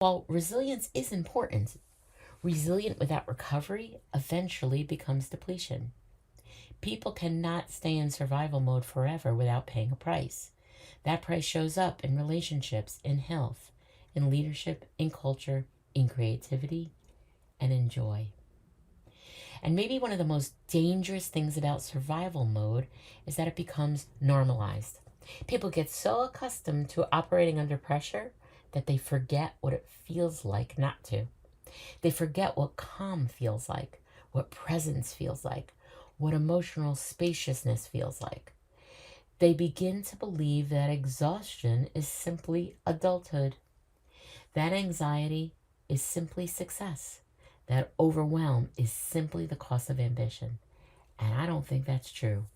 While resilience is important, resilient without recovery eventually becomes depletion. People cannot stay in survival mode forever without paying a price. That price shows up in relationships, in health, in leadership, in culture, in creativity, and in joy. And maybe one of the most dangerous things about survival mode is that it becomes normalized. People get so accustomed to operating under pressure that they forget what it feels like not to. They forget what calm feels like, what presence feels like, what emotional spaciousness feels like. They begin to believe that exhaustion is simply adulthood. That anxiety is simply success. That overwhelm is simply the cost of ambition. And I don't think that's true.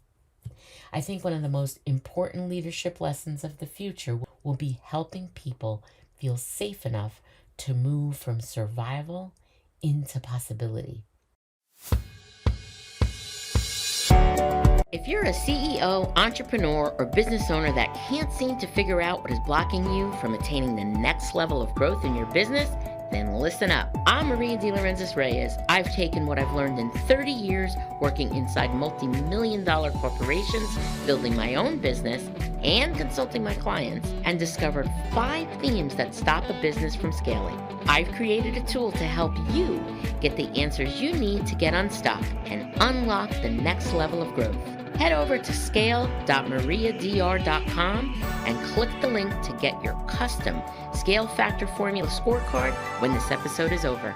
I think one of the most important leadership lessons of the future will be helping people feel safe enough to move from survival into possibility. If you're a CEO, entrepreneur, or business owner that can't seem to figure out what is blocking you from attaining the next level of growth in your business, then listen up. I'm Maria De Lorenzo Reyes. I've taken what I've learned in 30 years working inside multi-million-dollar corporations, building my own business, and consulting my clients, and discovered 5 themes that stop a business from scaling. I've created a tool to help you get the answers you need to get unstuck and unlock the next level of growth. Head over to scale.mariadr.com and click the link to get your custom Scale Factor Formula scorecard when this episode is over.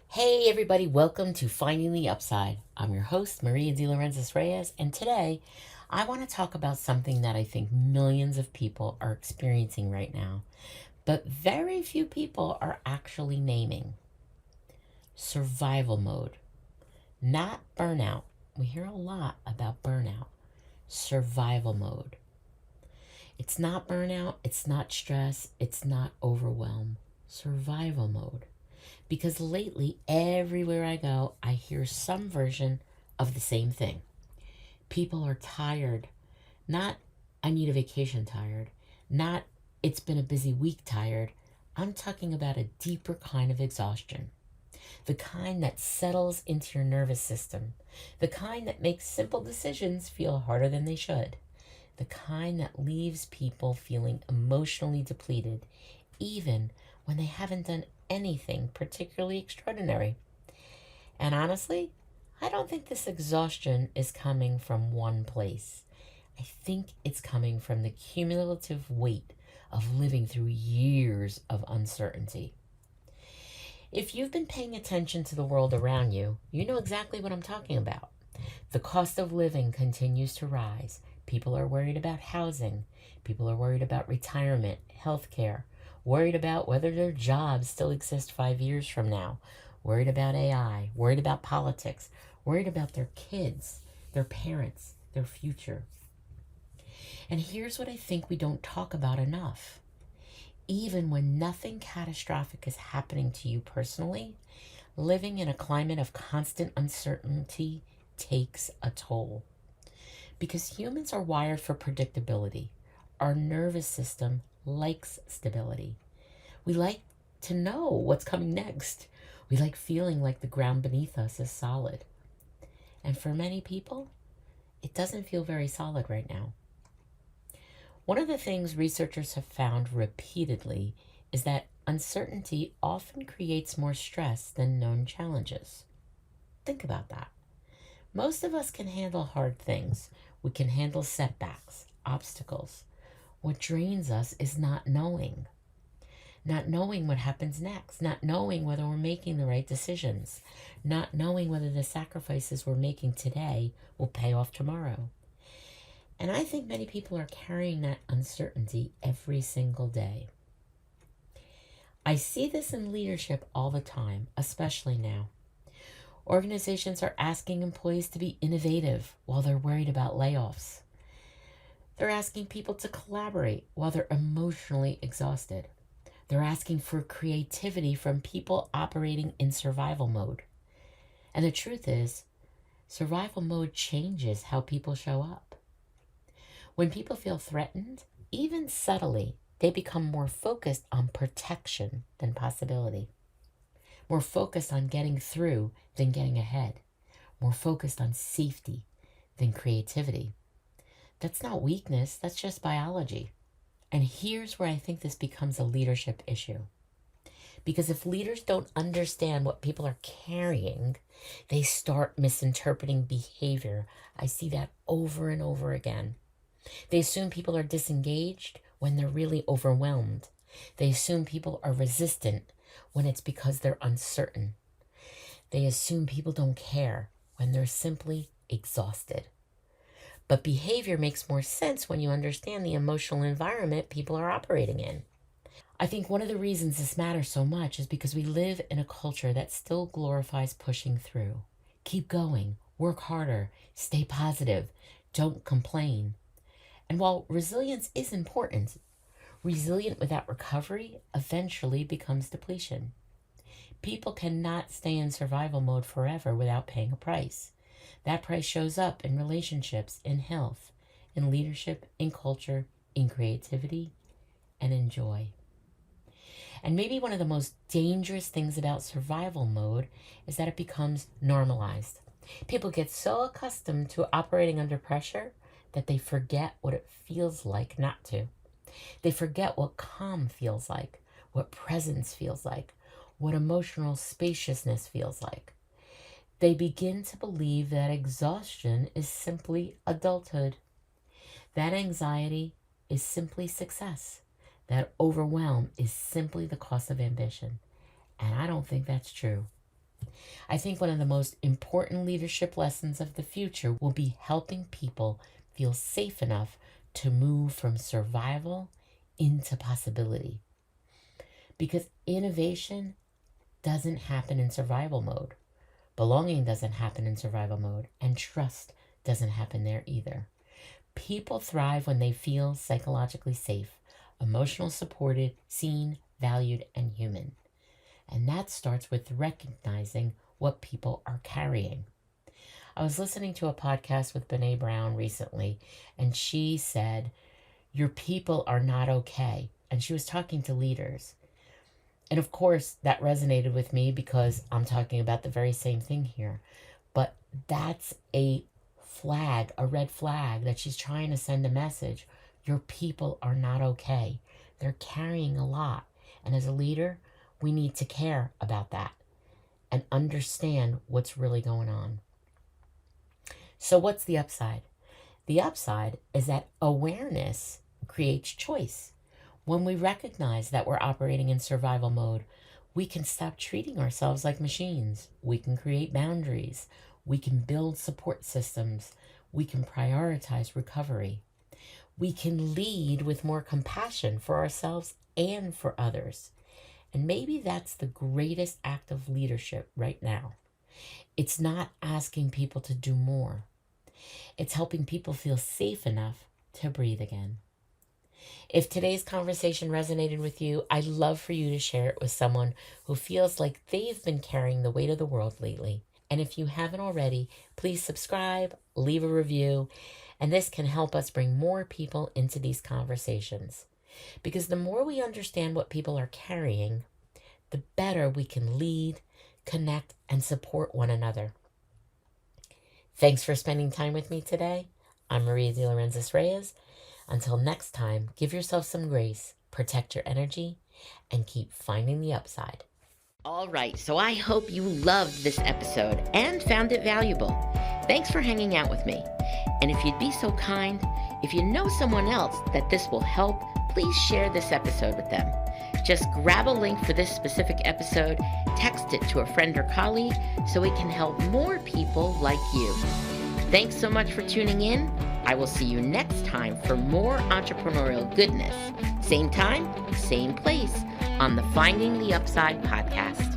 Hey everybody, welcome to Finding the Upside. I'm your host, Maria De Lorenzo Reyes, and today I want to talk about something that I think millions of people are experiencing right now, but very few people are actually naming. Survival mode, not burnout. We hear a lot about burnout. Survival mode. It's not burnout, it's not stress, it's not overwhelm. Survival mode. Because lately, everywhere I go, I hear some version of the same thing. People are tired. Not, I need a vacation tired. Not, it's been a busy week tired. I'm talking about a deeper kind of exhaustion. The kind that settles into your nervous system. The kind that makes simple decisions feel harder than they should. The kind that leaves people feeling emotionally depleted, even when they haven't done anything particularly extraordinary. And honestly, I don't think this exhaustion is coming from one place. I think it's coming from the cumulative weight of living through years of uncertainty. If you've been paying attention to the world around you, you know exactly what I'm talking about. The cost of living continues to rise. People are worried about housing. People are worried about retirement, healthcare, worried about whether their jobs still exist 5 years from now, worried about AI, worried about politics, worried about their kids, their parents, their future. And here's what I think we don't talk about enough. Even when nothing catastrophic is happening to you personally, living in a climate of constant uncertainty takes a toll. Because humans are wired for predictability. Our nervous system likes stability. We like to know what's coming next. We like feeling like the ground beneath us is solid. And for many people, it doesn't feel very solid right now. One of the things researchers have found repeatedly is that uncertainty often creates more stress than known challenges. Think about that. Most of us can handle hard things. We can handle setbacks, obstacles. What drains us is not knowing. Not knowing what happens next. Not knowing whether we're making the right decisions. Not knowing whether the sacrifices we're making today will pay off tomorrow. And I think many people are carrying that uncertainty every single day. I see this in leadership all the time, especially now. Organizations are asking employees to be innovative while they're worried about layoffs. They're asking people to collaborate while they're emotionally exhausted. They're asking for creativity from people operating in survival mode. And the truth is, survival mode changes how people show up. When people feel threatened, even subtly, they become more focused on protection than possibility, more focused on getting through than getting ahead, more focused on safety than creativity. That's not weakness, that's just biology. And here's where I think this becomes a leadership issue. Because if leaders don't understand what people are carrying, they start misinterpreting behavior. I see that over and over again. They assume people are disengaged when they're really overwhelmed. They assume people are resistant when it's because they're uncertain. They assume people don't care when they're simply exhausted. But behavior makes more sense when you understand the emotional environment people are operating in. I think one of the reasons this matters so much is because we live in a culture that still glorifies pushing through. Keep going, work harder, stay positive, don't complain. And while resilience is important, resilient without recovery eventually becomes depletion. People cannot stay in survival mode forever without paying a price. That price shows up in relationships, in health, in leadership, in culture, in creativity, and in joy. And maybe one of the most dangerous things about survival mode is that it becomes normalized. People get so accustomed to operating under pressure that they forget what it feels like not to. They forget what calm feels like, what presence feels like, what emotional spaciousness feels like. They begin to believe that exhaustion is simply adulthood, that anxiety is simply success, that overwhelm is simply the cost of ambition. And I don't think that's true. I think one of the most important leadership lessons of the future will be helping people feel safe enough to move from survival into possibility. Because innovation doesn't happen in survival mode. Belonging doesn't happen in survival mode, and trust doesn't happen there either. People thrive when they feel psychologically safe, emotionally supported, seen, valued, and human. And that starts with recognizing what people are carrying. I was listening to a podcast with Brené Brown recently, and she said, "Your people are not okay." And she was talking to leaders. And of course, that resonated with me because I'm talking about the very same thing here. But that's a flag, a red flag that she's trying to send a message. Your people are not okay. They're carrying a lot. And as a leader, we need to care about that and understand what's really going on. So what's the upside? The upside is that awareness creates choice. When we recognize that we're operating in survival mode, we can stop treating ourselves like machines. We can create boundaries. We can build support systems. We can prioritize recovery. We can lead with more compassion for ourselves and for others. And maybe that's the greatest act of leadership right now. It's not asking people to do more. It's helping people feel safe enough to breathe again. If today's conversation resonated with you, I'd love for you to share it with someone who feels like they've been carrying the weight of the world lately. And if you haven't already, please subscribe, leave a review, and this can help us bring more people into these conversations. Because the more we understand what people are carrying, the better we can lead, connect, and support one another. Thanks for spending time with me today. I'm Maria De Lorenzis Reyes. Until next time, give yourself some grace, protect your energy, and keep finding the upside. All right, so I hope you loved this episode and found it valuable. Thanks for hanging out with me. And if you'd be so kind, if you know someone else that this will help, please share this episode with them. Just grab a link for this specific episode, text it to a friend or colleague so it can help more people like you. Thanks so much for tuning in. I will see you next time for more entrepreneurial goodness. Same time, same place on the Finding the Upside podcast.